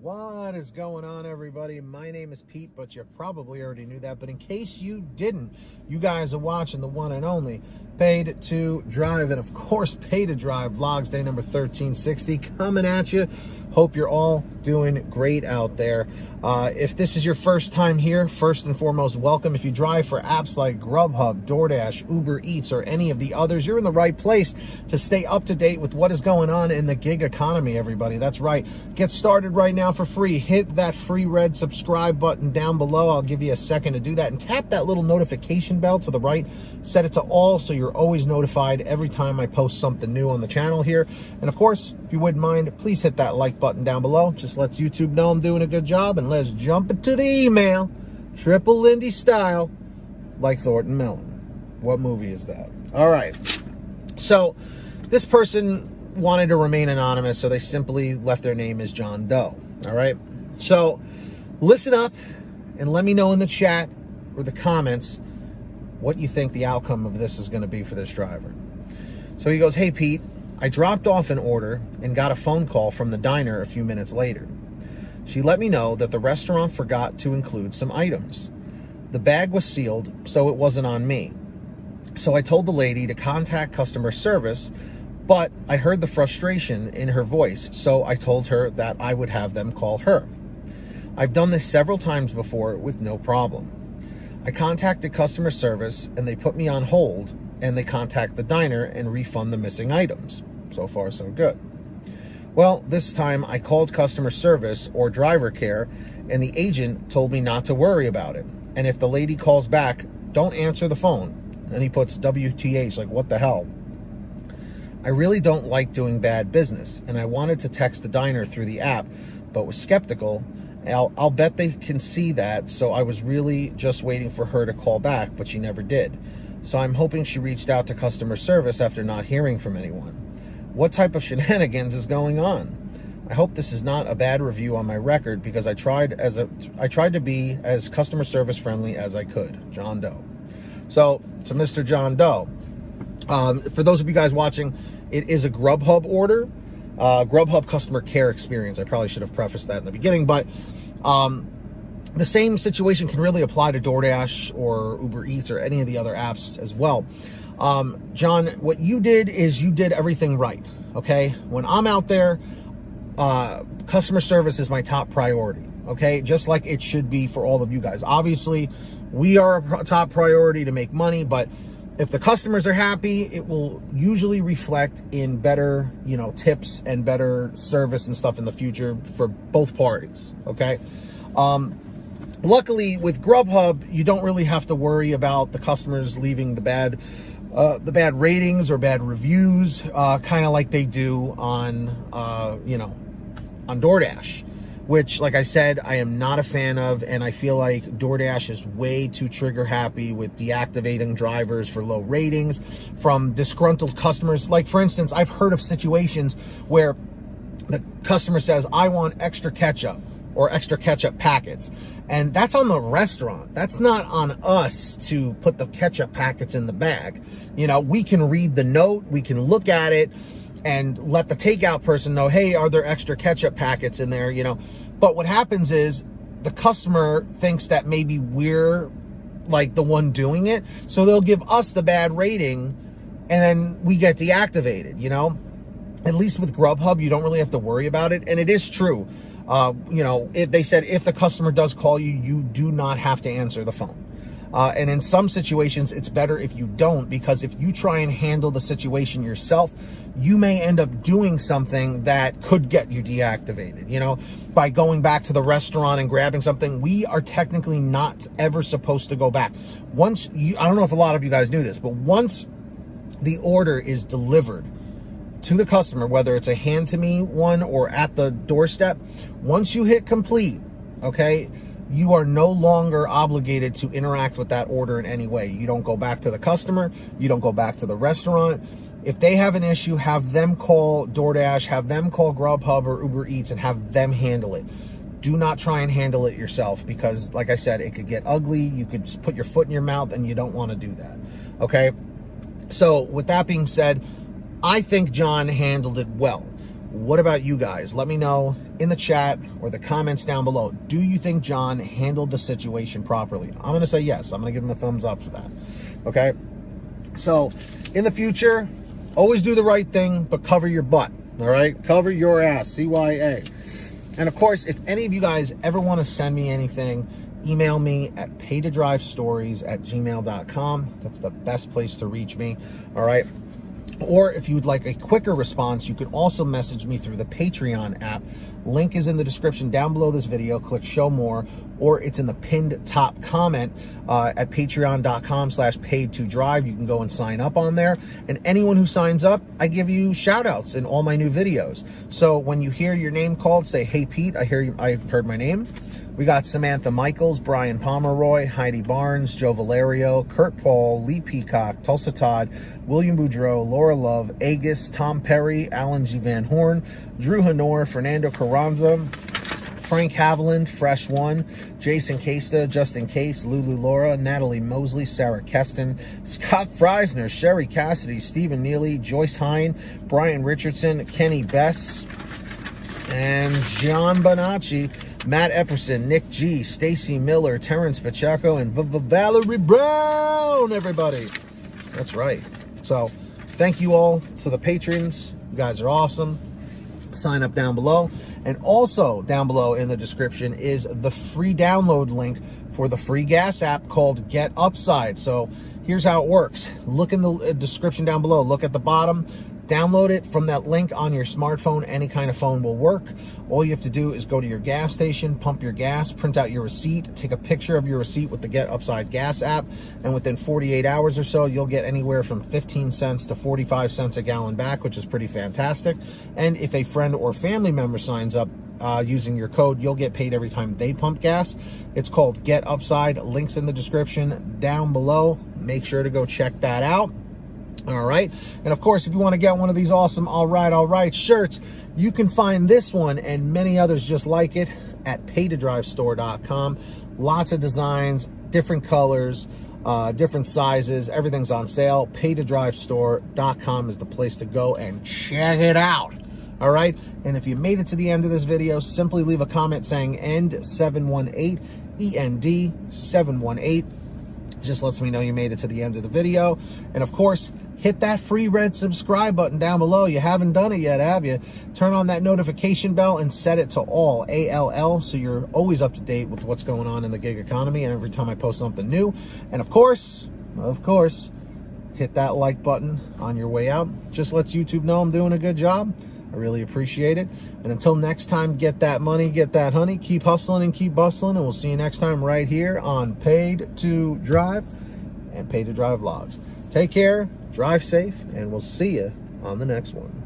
What is going on, everybody? My name is Pete, but you probably already knew that. But in case you didn't, you guys are watching the one and only Paid to Drive, and of course, Pay to Drive vlogs, day number 1360, coming at you. Hope you're all doing great out there. If this is your first time here, first and foremost, welcome. If you drive for apps like Grubhub, DoorDash, Uber Eats, or any of the others, you're in the right place to stay up to date with what is going on in the gig economy, everybody. That's right. Get started right now for free. Hit that free red subscribe button down below. I'll give you a second to do that, and tap that little notification bell to the right. Set it to all so you're always notified every time I post something new on the channel here. And of course, if you wouldn't mind, please hit that like button down below. Just lets YouTube know I'm doing a good job. And let's jump into the email, Triple Lindy style, like Thornton Mellon. What movie is that? All right. So this person wanted to remain anonymous, so they simply left their name as John Doe. All right. So listen up and let me know in the chat or the comments what you think the outcome of this is going to be for this driver. So he goes, "Hey, Pete, I dropped off an order and got a phone call from the diner a few minutes later. She let me know that the restaurant forgot to include some items. The bag was sealed, so it wasn't on me. So I told the lady to contact customer service, but I heard the frustration in her voice, so I told her that I would have them call her. I've done this several times before with no problem. I contacted customer service and they put me on hold, and they contact the diner and refund the missing items. So far, so good. Well, this time I called customer service or driver care, and the agent told me not to worry about it. And if the lady calls back, don't answer the phone." And he puts WTH, like, what the hell? "I really don't like doing bad business, and I wanted to text the diner through the app, but was skeptical. I'll bet they can see that, so I was really just waiting for her to call back, but she never did. So I'm hoping she reached out to customer service after not hearing from anyone. What type of shenanigans is going on? I hope this is not a bad review on my record, because I tried to be as customer service friendly as I could. John Doe." So to Mr. John Doe, for those of you guys watching, it is a Grubhub order, Grubhub customer care experience. I probably should have prefaced that in the beginning, but the same situation can really apply to DoorDash or Uber Eats or any of the other apps as well. John, what you did is you did everything right, okay? When I'm out there, customer service is my top priority, okay? Just like it should be for all of you guys. Obviously, we are a top priority to make money, but if the customers are happy, it will usually reflect in better, tips and better service and stuff in the future for both parties, okay? Luckily, with Grubhub, you don't really have to worry about the customers leaving the bad ratings or bad reviews, kind of like they do on DoorDash, which, like I said, I am not a fan of, and I feel like DoorDash is way too trigger happy with deactivating drivers for low ratings from disgruntled customers. Like, for instance, I've heard of situations where the customer says, "I want extra ketchup," or extra ketchup packets. And that's on the restaurant. That's not on us to put the ketchup packets in the bag. We can read the note, we can look at it, and let the takeout person know, "Hey, are there extra ketchup packets in there?" But what happens is the customer thinks that maybe we're like the one doing it. So they'll give us the bad rating, and then we get deactivated, At least with Grubhub, you don't really have to worry about it. And it is true. They said if the customer does call you, you do not have to answer the phone. And in some situations, it's better if you don't, because if you try and handle the situation yourself, you may end up doing something that could get you deactivated, by going back to the restaurant and grabbing something. We are technically not ever supposed to go back. I don't know if a lot of you guys knew this, but once the order is delivered to the customer, whether it's a hand-to-me one or at the doorstep, once you hit complete, okay, you are no longer obligated to interact with that order in any way. You don't go back to the customer. You don't go back to the restaurant. If they have an issue, have them call DoorDash, have them call Grubhub or Uber Eats, and have them handle it. Do not try and handle it yourself, because, like I said, it could get ugly. You could just put your foot in your mouth, and you don't want to do that, okay? So with that being said, I think John handled it well. What about you guys? Let me know in the chat or the comments down below. Do you think John handled the situation properly? I'm going to say yes. I'm going to give him a thumbs up for that. Okay? So, in the future, always do the right thing, but cover your butt. All right? Cover your ass. CYA. And of course, if any of you guys ever want to send me anything, email me at paytodrivestories@gmail.com. That's the best place to reach me. All right? Or if you'd like a quicker response, you could also message me through the Patreon app. Link is in the description down below this video. Click show more, or it's in the pinned top comment at patreon.com/paid2drive. You can go and sign up on there. And anyone who signs up, I give you shout outs in all my new videos. So when you hear your name called, say, "Hey Pete, I heard my name." We got Samantha Mikles, Brian Pomeroy, Heidi Barnes, Joe Valerio, Kurt Paul, Lee Peacock, Tulsa Todd, William Boudreau, Laura Love, Agus, Tom Perry, Alan G. Van Horn, Drew Hanor, Fernando Carranza, Frank Haviland, Fresh One, Jason Casta, Justin Case, Lulu Laura, Natalie Mosley, Sarah Keston, Scott Freisner, Sherry Cassidy, Stephen Neely, Joyce Hine, Brian Richardson, Kenny Bess, and John Bonacci, Matt Epperson, Nick G, Stacy Miller, Terrence Pacheco, and Valerie Brown, everybody. That's right. So, thank you all to the patrons. You guys are awesome. Sign up down below. And also, down below in the description is the free download link for the free gas app called Get Upside. So, here's how it works. Look in the description down below. Look at the bottom. Download it from that link on your smartphone. Any kind of phone will work. All you have to do is go to your gas station, pump your gas, print out your receipt, take a picture of your receipt with the Get Upside gas app, and within 48 hours or so, you'll get anywhere from 15 cents to 45 cents a gallon back, which is pretty fantastic. And if a friend or family member signs up using your code, you'll get paid every time they pump gas. It's called Get Upside. Links in the description down below. Make sure to go check that out. All right. And of course, if you want to get one of these awesome all right shirts, you can find this one and many others just like it at paytodrivestore.com. Lots of designs, different colors, different sizes. Everything's on sale. Paytodrivestore.com is the place to go and check it out. All right. And if you made it to the end of this video, simply leave a comment saying END718, END718. Just lets me know you made it to the end of the video. And of course, hit that free red subscribe button down below. You haven't done it yet, have you? Turn on that notification bell and set it to all, ALL, so you're always up to date with what's going on in the gig economy and every time I post something new. And of course, hit that like button on your way out. Just lets YouTube know I'm doing a good job. I really appreciate it. And until next time, get that money, get that honey, keep hustling and keep bustling, and we'll see you next time right here on Paid to Drive and Paid to Drive Vlogs. Take care, drive safe, and we'll see you on the next one.